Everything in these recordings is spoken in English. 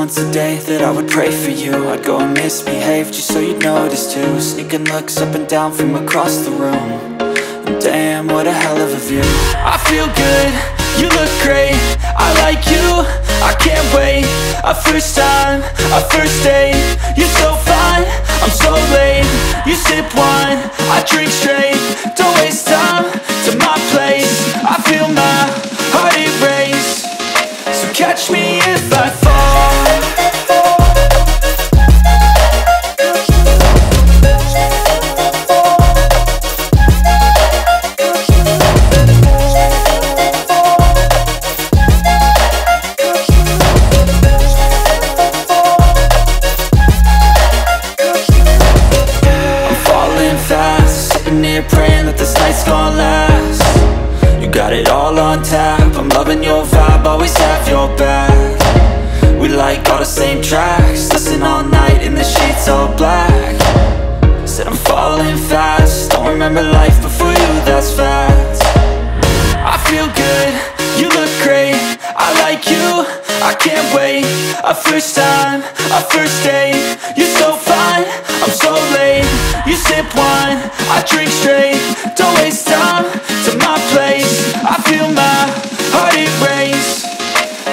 once a day that I would pray for you. I'd go and misbehave just so you'd notice too. Sneaking looks up and down from across the room. And damn, what a hell of a view. I feel good, you look great, I like you, I can't wait. A first time, a first date, you're so fine, I'm so late. You sip wine, I drink straight, don't waste time to my place. I feel my heart erase, so catch me if I fall. Praying that this night's gonna last. You got it all on tap, I'm loving your vibe, always have your back. We like all the same tracks, listen all night in the sheets all black. Said I'm falling fast, don't remember life before you, that's fact. I feel good, you look great, I like you, I can't wait. A first time, a first date, you're so fine, I'm so late. You sip wine, I drink straight, don't waste time to my place. I feel my heart erase,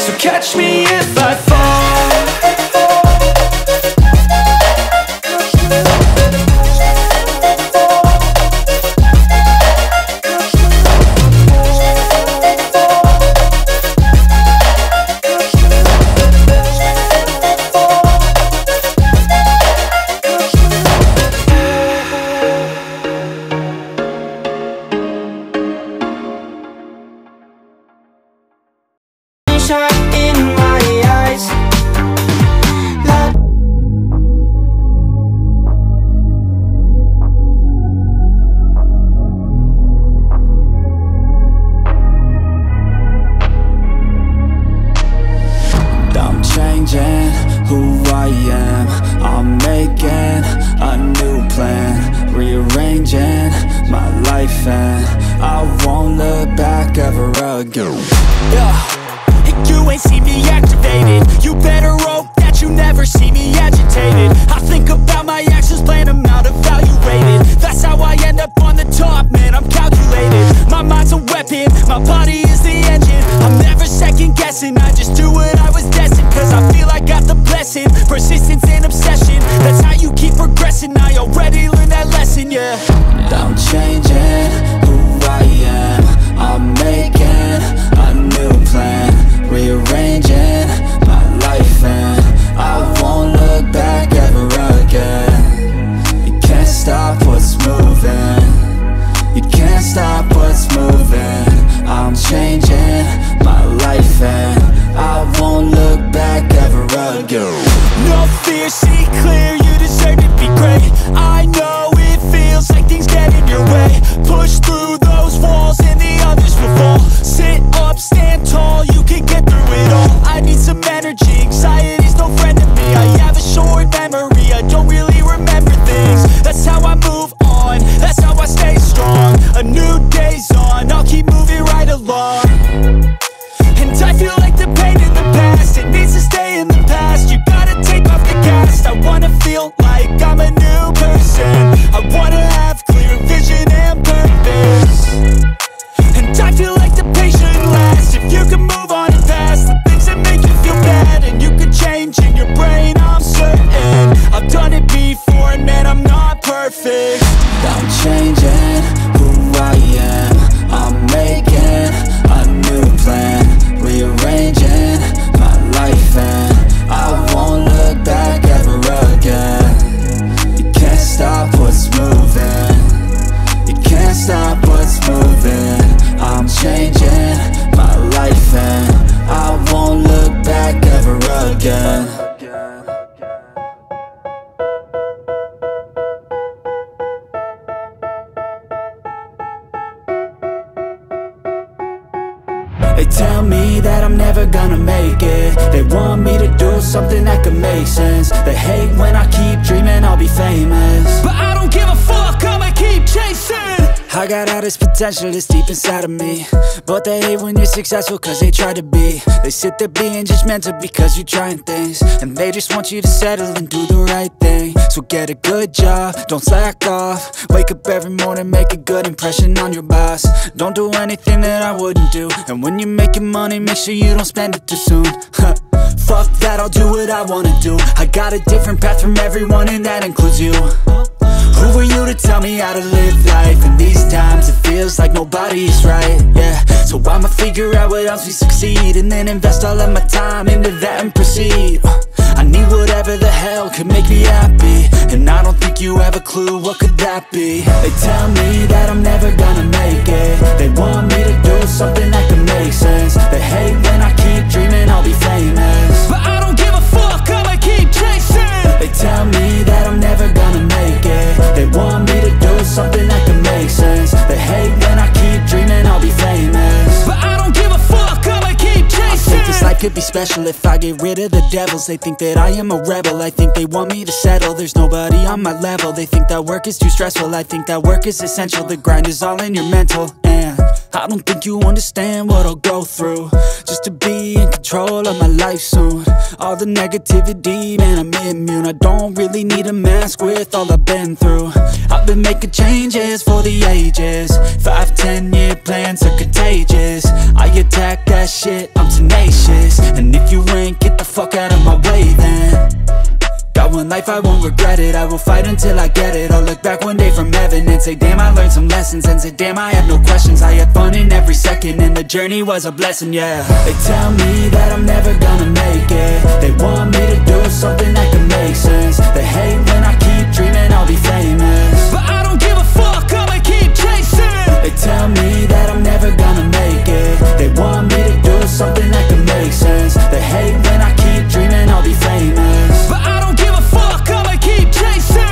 so catch me if I fall. You ain't see me activated, you better hope that you never see me agitated. I think about my actions, plan them out, evaluated. That's how I end up on the top, man, I'm calculated. My mind's a weapon, my body is the engine. I'm never second guessing, I just do what I was destined. Cause I feel I got the blessing, persistence and obsession. That's how you keep progressing, I already learned that lesson, yeah. I'm changing who I am, I'm making a new plan, rearranging my life and I won't look back ever again. You can't stop what's moving, you can't stop what's moving. I'm changing my life and I won't look back ever again. No fear, see clear, you deserve to be great. I know it feels like things get in your way. Push through those walls and the others will fall. Sit up, stand tall, you can get through it all. I need some energy, anxiety's no friend to me. I have a short memory, I don't really remember things. That's how I move on, that's how I stay strong. A new day's on, I'll keep moving right along. And I feel like the pain in the past, it needs to stay in the past. You gotta take off the cast. I wanna feel like I'm a new person. I wanna have clear vision and purpose. And I feel like the pain shouldn't last. If you can move on and past the things that make you feel bad, and you can change in your brain, I'm certain. I've done it before and man, I'm not perfect. I'm changing who I am, I'm making a new plan, rearranging my life and I won't look back ever again. You can't stop what's moving, you can't stop what's moving. I'm changing my life and I won't look back ever again. They tell me that I'm never gonna make it. They want me to do something that could make sense. They hate when I keep dreaming I'll be famous, but I don't give a fuck, I'ma keep chasing. I I got all this potential that's deep inside of me, but they hate when you're successful cause they try to be. They sit there being judgmental because you're trying things, and they just want you to settle and do the right thing. So get a good job, don't slack off. Wake up every morning, make a good impression on your boss. Don't do anything that I wouldn't do, and when you're making money, make sure you don't spend it too soon. Fuck that, I'll do what I wanna do. I got a different path from everyone, and that includes you. Who are you to tell me how to live life? In these times it feels like nobody's right, yeah. So I'ma figure out what else we succeed, and then invest all of my time into that and proceed. I need whatever the hell could make me happy, and I don't think you have a clue what could that be. They tell me that I'm never gonna make it. They want me to do something that can make sense. They hate when I keep dreaming I'll be famous, but I don't give a fuck, I'ma keep chasing. They tell me that I'm never gonna make it. They want me to do something that can make sense. They hate when I keep dreaming I'll be famous, but I don't give a fuck, I'ma keep chasing. I think this life could be special if I get rid of the devils. They think that I am a rebel, I think they want me to settle. There's nobody on my level. They think that work is too stressful, I think that work is essential. The grind is all in your mental, and I don't think you understand what I'll go through just to be in control of my life soon. All the negativity, man, I'm immune. I don't really need a mask with all I've been through. I've been making changes for the ages. 5-10 year plans are contagious. I attack that shit, I'm tenacious. And if you ain't, get the fuck out of my way then. Got one life, I won't regret it. I will fight until I get it. I'll look back one day from heaven and say, damn, I learned some lessons. And say, damn, I had no questions. I had fun in every second, and the journey was a blessing, yeah. They tell me that I'm never gonna make it. They want me to do something that can make sense. They hate when I keep dreaming I'll be famous, but I don't give a fuck, I'ma keep chasing. They tell me that I'm never gonna make it. They want me to do something that can make sense. They hate when I keep dreaming I'll be famous, but I don't give a fuck, I'ma keep chasing.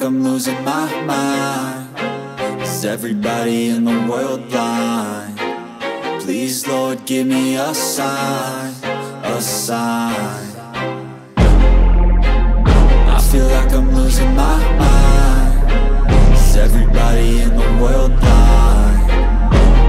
I'm losing my mind. Is everybody in the world blind? Please, Lord, give me a sign, a sign. I feel like I'm losing my mind. Is everybody in the world blind?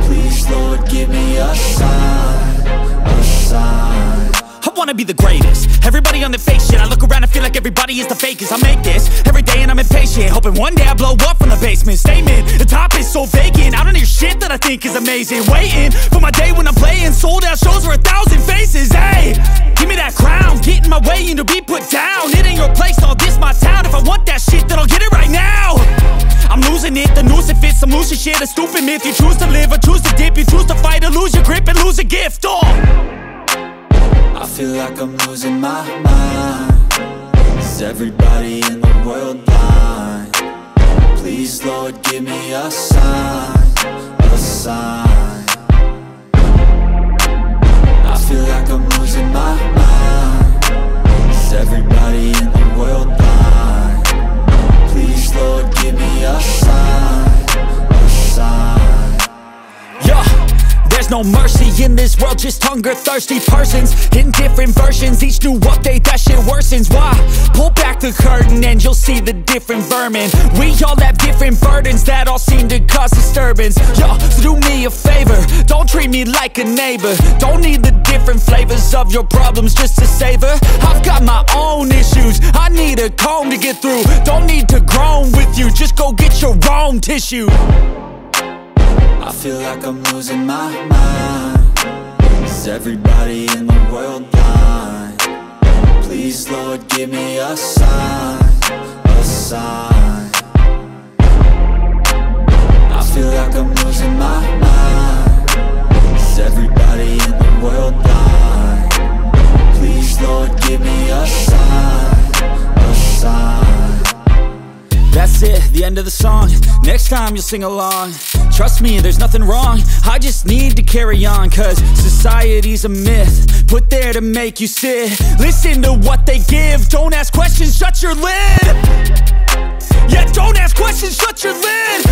Please, Lord, give me a sign, a sign. I wanna be the greatest. Everybody on the fake shit. I look around and feel like everybody is the fakest. I make this every day and I'm impatient, hoping one day I blow up from the basement. Statement, the top is so vacant. I don't hear shit that I think is amazing. Waiting for my day when I'm playing sold out shows for 1,000 faces. Hey, give me that crown, get in my way and to be put down. It ain't your place, all this my town. If I want that shit, then I'll get it right now. I'm losing it, the noose it fits. I'm losing shit, a stupid myth. You choose to live or choose to dip. You choose to fight or lose your grip and lose a gift. I feel like I'm losing my mind. Is everybody in the world blind? Please, Lord, give me a sign, a sign. I feel like I'm losing my mind. Is everybody in the world blind? Please, Lord, give me a sign, a sign. Yeah. There's no mercy in this world, just hunger-thirsty persons in different versions. Each new update, that shit worsens. Why? Pull back the curtain and you'll see the different vermin. We all have different burdens that all seem to cause disturbance. Yo, so do me a favor, don't treat me like a neighbor. Don't need the different flavors of your problems just to savor. I've got my own issues, I need a comb to get through. Don't need to groan with you, just go get your own tissue. I feel like I'm losing my mind. Is everybody in the world blind? Please, Lord, give me a sign, a sign. I feel like I'm losing my mind. Is everybody in the world blind? Please, Lord, give me a sign, a sign. That's it, the end of the song. Next time you'll sing along. Trust me, there's nothing wrong. I just need to carry on, cause society's a myth put there to make you sit. Listen to what they give. Don't ask questions, shut your lid. Yeah, don't ask questions, shut your lid.